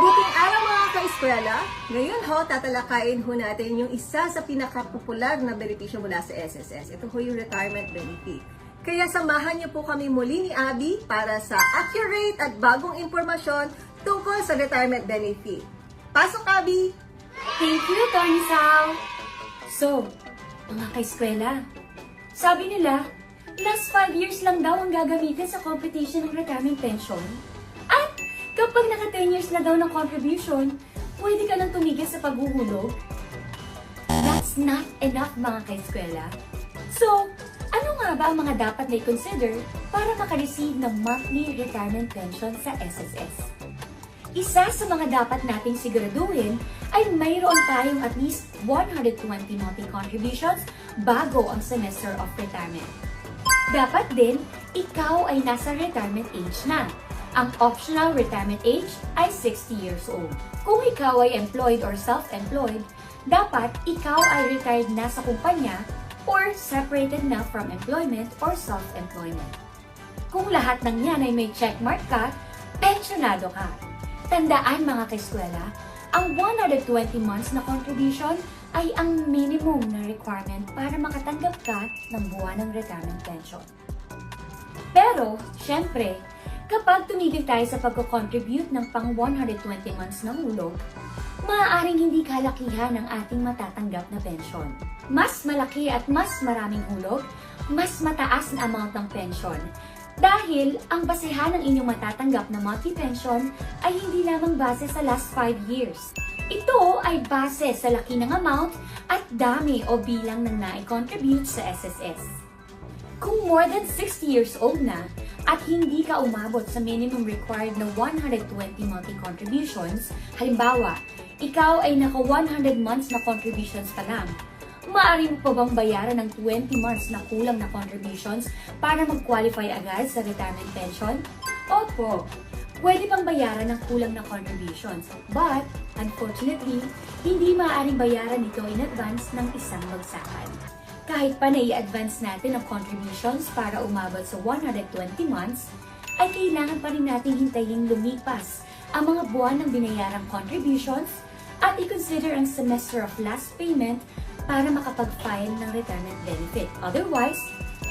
Buting araw mga ka-eskwela! Ngayon ho, tatalakayin ho natin yung isa sa pinakapopular na benepisyo mula sa SSS. Ito ho yung retirement benefit. Kaya samahan niyo po kami muli ni Abby para sa accurate at bagong impormasyon tungkol sa retirement benefit. Pasok, Abby! Thank you, Tony Sal! So, mga ka-eskwela, sabi nila, last 5 years lang daw ang gagamitin sa computation ng retirement pension. At kapag naka 10 years na daw ng contribution, pwede ka nang tumigil sa paghuhulog. That's not enough, mga ka-eskwela. So, ano nga ba ang mga dapat na i-consider para makareceive ng monthly retirement pension sa SSS? Isa sa mga dapat nating siguraduhin ay mayroon tayong at least 120 monthly contributions bago ang semester of retirement. Dapat din, ikaw ay nasa retirement age na. Ang optional retirement age ay 60 years old. Kung ikaw ay employed or self-employed, dapat ikaw ay retired na sa kumpanya or separated na from employment or self-employment. Kung lahat ng yan ay may checkmark ka, pensyonado ka. Tandaan mga ka-eskwela, ang 120 months na contribution ay ang minimum na requirement para makatanggap ka ng buwan ng retirement pension. Pero, syempre, kapag tumigil tayo sa pagko-contribute ng pang 120 months na hulog, maaaring hindi kalakihan ang ating matatanggap na pension. Mas malaki at mas maraming hulog, mas mataas na amount ng pension. Dahil ang basehan ng inyong matatanggap na monthly pension ay hindi lamang base sa last 5 years. Ito ay base sa laki ng amount at dami o bilang ng nai-contribute sa SSS. Kung more than 60 years old na at hindi ka umabot sa minimum required na 120 monthly contributions, halimbawa, ikaw ay naka 100 months na contributions pa lang, maaari mo pa bang bayaran ng 20 months na kulang na contributions para mag-qualify agad sa retirement pension? Opo, pwede pang bayaran ng kulang na contributions. But, unfortunately, hindi maaaring bayaran ito in advance ng isang bagsakan. Kahit pa nai-advance natin ang contributions para umabot sa 120 months, ay kailangan pa rin natin hintayin lumipas ang mga buwan ng binayarang contributions at i-consider ang semester of last payment para makapag-file ng retirement benefit. Otherwise,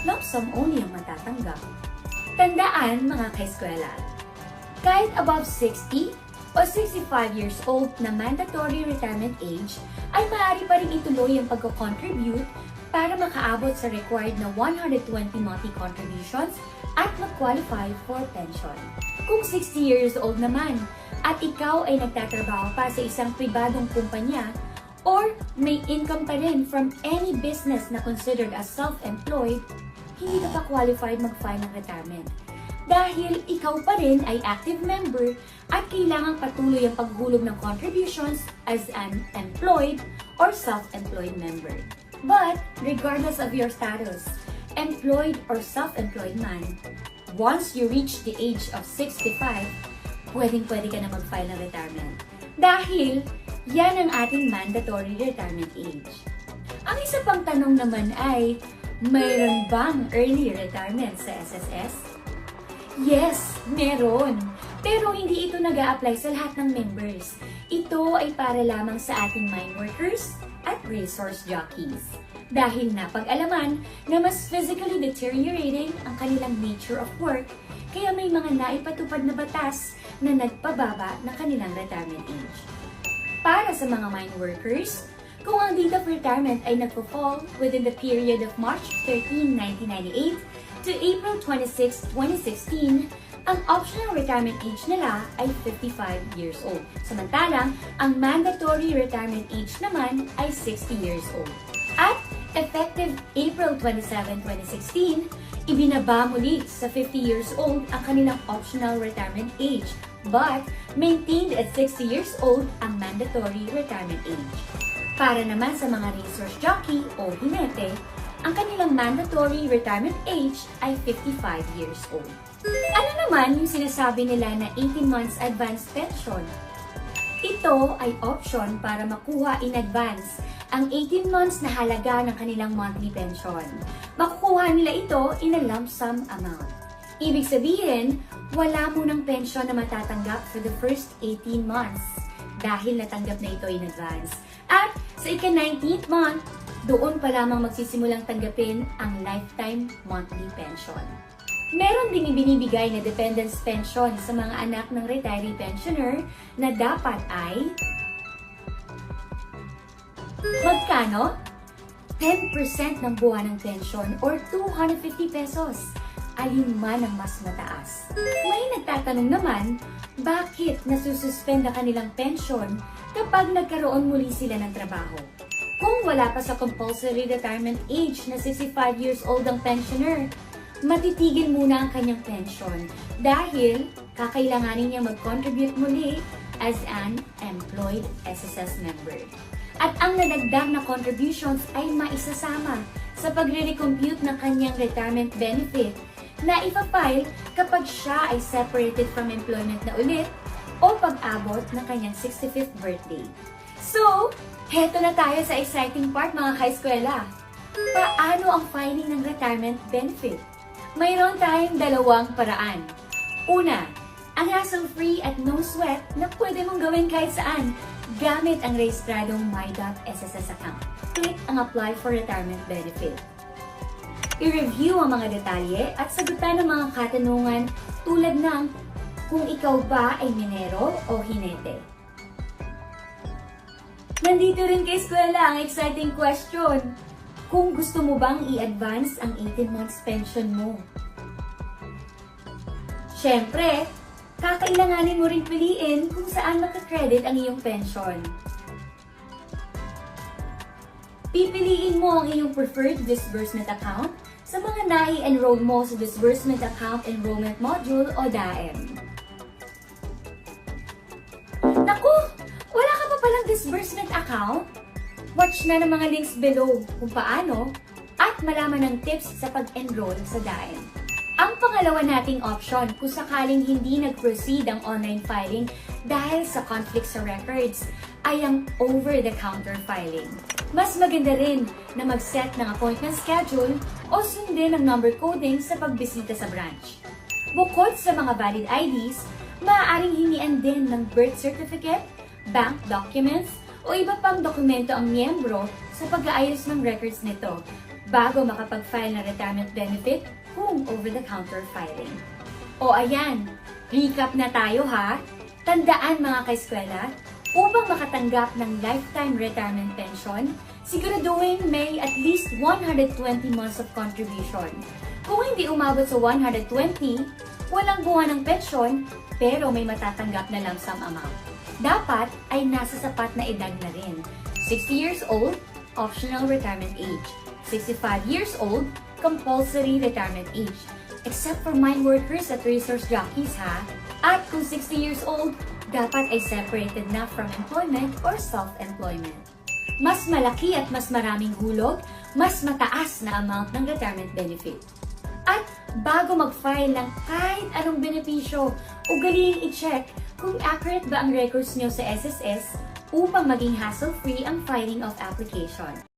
lump sum only ang matatanggap. Tandaan mga ka-eskwela, kahit above 60 o 65 years old na mandatory retirement age, ay maaari pa rin ituloy ang pagko-contribute para makaabot sa required na 120 monthly contributions at mag-qualify for pension. Kung 60 years old naman at ikaw ay nagtatrabaho pa sa isang pribadong kumpanya or may income pa rin from any business na considered as self-employed, hindi ka pa qualified mag-file ng retirement. Dahil ikaw pa rin ay active member at kailangang patuloy ang paghulog ng contributions as an employed or self-employed member. But, regardless of your status, employed or self-employed man, once you reach the age of 65, pwedeng-pwede ka na mag-file ng retirement. Dahil, yan ang ating mandatory retirement age. Ang isa pang tanong naman ay, mayroon bang early retirement sa SSS? Yes, meron. Pero hindi ito nag-a-apply sa lahat ng members. Ito ay para lamang sa ating mine workers at resource jockeys. Dahil napag-alaman na mas physically deteriorating ang kanilang nature of work, kaya may mga naipatupad na batas na nagpababa ng kanilang retirement age. Para sa mga mine workers, kung ang date of retirement ay nagpo-fall within the period of March 13, 1998 to April 26, 2016, ang optional retirement age nila ay 55 years old. Samantalang, ang mandatory retirement age naman ay 60 years old. At effective April 27, 2016, ibinaba muli sa 50 years old ang kanilang optional retirement age, but maintained at 60 years old ang mandatory retirement age. Para naman sa mga resource jockey o hinete, ang kanilang mandatory retirement age ay 55 years old. Ano naman yung sinasabi nila na 18 months advance pension? Ito ay option para makuha in advance ang 18 months na halaga ng kanilang monthly pension. Makukuha nila ito in a lump sum amount. Ibig sabihin, wala munang pensyon na matatanggap for the first 18 months dahil natanggap na ito in advance. At sa ika-19th month, doon pa lamang magsisimulang tanggapin ang lifetime monthly pension. Meron ding ibinibigay na dependence pension sa mga anak ng retiree pensioner na dapat ay magkano? 10% ng buwan ng pension or 250 pesos. Alin man ang mas mataas. May nagtatanong naman, bakit nasususpend ang kanilang pension kapag nagkaroon muli sila ng trabaho? Kung wala pa sa compulsory retirement age na 65 years old ang pensioner, matitigil muna ang kanyang pension dahil kakailanganin niya mag-contribute muli as an employed SSS member. At ang nadagdag na contributions ay maisasama sa pagre-recompute ng kanyang retirement benefit na ipa-file kapag siya ay separated from employment na ulit o pag-abot ng kanyang 65th birthday. So, heto na tayo sa exciting part mga ka-eskwela. Paano ang filing ng retirement benefit? Mayroon tayong dalawang paraan. Una, ang hassle-free at no-sweat na pwede mong gawin kahit saan gamit ang rehistradong My.SSS account. Click ang Apply for Retirement Benefit. I-review ang mga detalye at sagutan ang mga katanungan tulad ng kung ikaw ba ay minero o hinete. Nandito rin kay eskwela ang exciting question. Kung gusto mo bang i-advance ang 18 months pension mo? Siyempre, kakailanganin mo rin piliin kung saan makakredit ang iyong pension. Pipiliin mo ang iyong preferred disbursement account sa mga nai-enroll mo sa Disbursement Account Enrollment Module o DAEM. Naku! Wala ka pa palang disbursement account? Watch na ng mga links below kung paano at malaman ng tips sa pag-enroll sa DAEM. Ang pangalawa nating option kung sakaling hindi nag-proceed ang online filing dahil sa conflict sa records ay ang over-the-counter filing. Mas maganda rin na mag-set ng appointment schedule o sundin ang number coding sa pagbisita sa branch. Bukod sa mga valid IDs, maaaring hingian din ng birth certificate, bank documents, o iba pang dokumento ang miyembro sa pag-aayos ng records nito bago makapag-file ng retirement benefit kung over-the-counter filing. O ayan, recap na tayo ha! Tandaan mga ka-eskwela, upang makatanggap ng lifetime retirement pension, siguraduhin may at least 120 months of contribution. Kung hindi umabot sa 120, walang buwan ng pensyon pero may matatanggap na lump sum amount. Dapat ay nasa sapat na edad na rin. 60 years old, optional retirement age. 65 years old, compulsory retirement age. Except for mine workers at resource jockeys ha. At kung 60 years old, dapat ay separated na from employment or self-employment. Mas malaki at mas maraming hulog, mas mataas na amount ng retirement benefit. At bago mag-file ng kahit anong benepisyo, ugaliing i-check kung accurate ba ang records nyo sa SSS upang maging hassle-free ang filing of application.